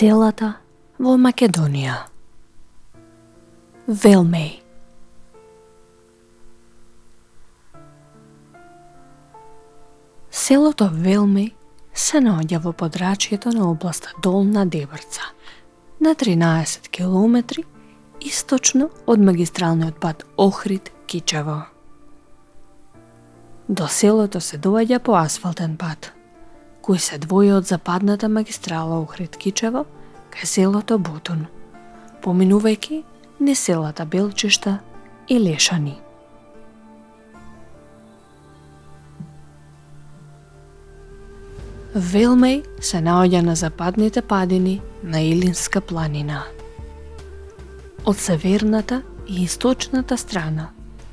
Селата во Македонија. Велмеј. Селото Велмеј се наоѓа во подрачјето на областа Долна Дебрца, на 13 километри источно од магистралниот пат Охрид-Кичево. До селото се доаѓа по асфалтен пат, кој се двои од западната магистрала Охрид-Кичево кај селото Бутун, поминувајќи низ селата Белчишта и Лешани. Велмеј се наоѓа на западните падини на Илинска планина. Од северната и источната страна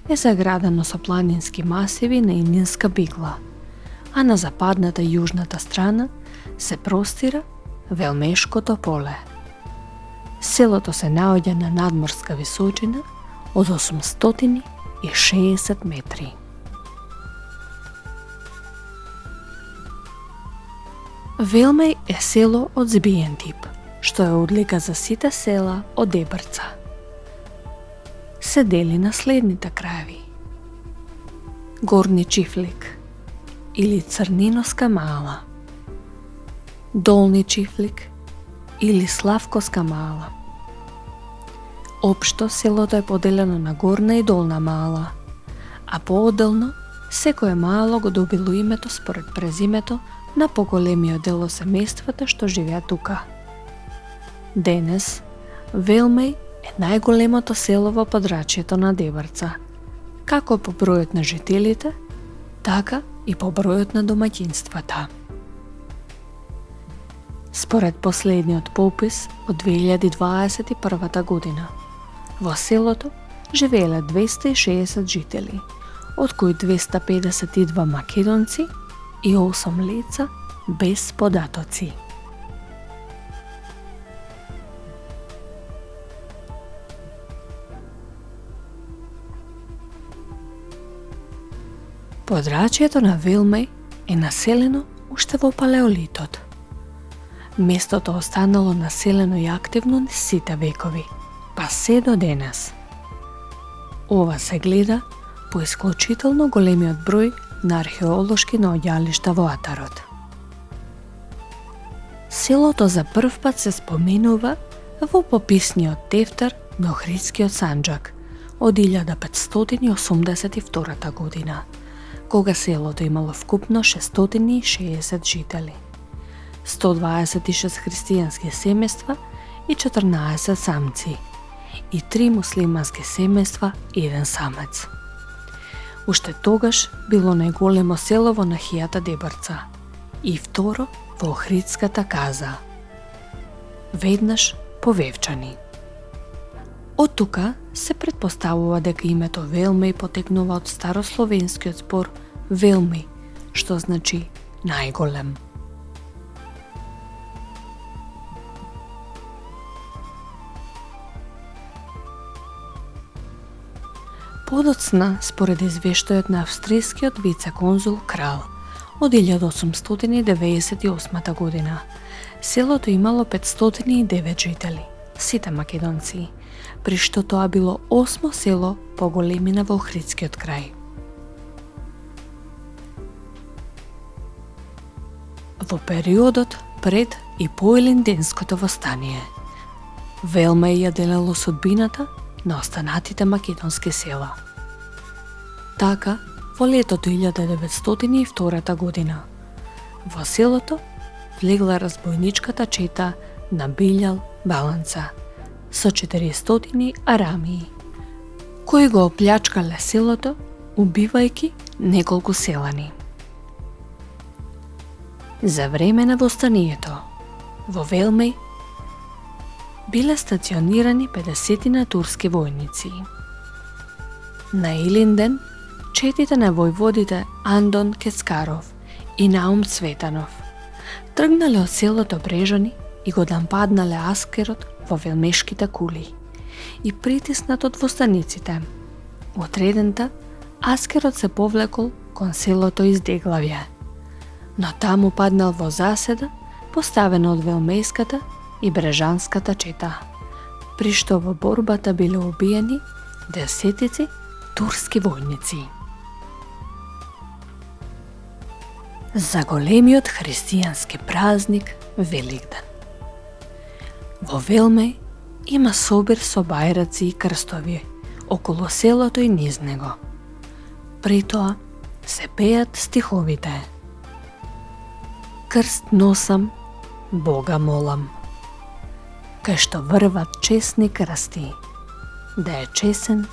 е заградено со планински масиви на Илинска бигла, а на западната и јужната страна се простира Велмешкото поле. Селото се наоѓа на надморска височина од 860 метри. Велмеј е село од збиен тип, што е одлика за сите села од Дебрца. Се дели на следните краеви: Горни Чифлик или Црниноска мала, Долни Чифлик или Славковска мала. Општо селото е поделено на Горна и Долна мала, а поодделно секое мало го добило името според презимето на поголемиот дел од семејствата што живеат тука. Денес, Велмеј е најголемото село во подрачјето на Дебрца, како по бројот на жителите, така и по бројот на домаќинствата. Според последниот попис од 2021 година, во селото живееле 260 жители, од кои 252 македонци и 8 лица без податоци. Подрачјето на Велмеј е населено уште во палеолитот. Местото останало населено и активно низ сите векови, па се до денес. Ова се гледа по исклучително големиот број на археолошки наоѓалишта во Атарот. Селото за прв пат се споменува во пописниот тефтер на Охридскиот Санџак од 1582 година, кога селото имало вкупно 660 жители, 126 христијански семејства и 14 самци, и 3 муслимански семејства и 1 самец. Уште тогаш било најголемо село во нахијата Дебрца и второ во Охридската каза, веднаш по Вевчани. Од тука се претпоставува дека името Велмеј потекнува од старословенскиот збор Велми, што значи најголем. Подоцна, според извештајот на австрискиот вице-конзул Крал од 1898 година, селото имало 509 жители, сите македонци, при што тоа било 8 село по големина во Охридскиот крај. Во периодот пред и по Илинденското востание, Велмеј ја делело судбината на останатите македонски села. Така, во летото 1902 година, во селото влегла разбојничката чета на Билјал Баланца со 400 арамии, кои го оплячкале селото, убивајќи неколку селани. За време на востанието, во Велмеј биле стационирани 50 турски војници. На Илинден, четите на војводите Андон Кецкаров и Наум Цветанов тргнале од селото Брежани и го нападнале Аскерот во велмешките кули и притиснат од востаниците. Отредента, Аскерот се повлекол кон селото Издеглавје, но таму паднал во заседа поставена од велмејската и Брежанската чета, при што во борбата биле убиени десетици турски војници. За големиот христијански празник Великден. Во Велмеј има собир со бајраци и крстови околу селото и низ него. При тоа се пеат стиховите: Крст носам, Бога молам, кај што врват чесни крсти, да е чесен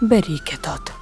берикетот.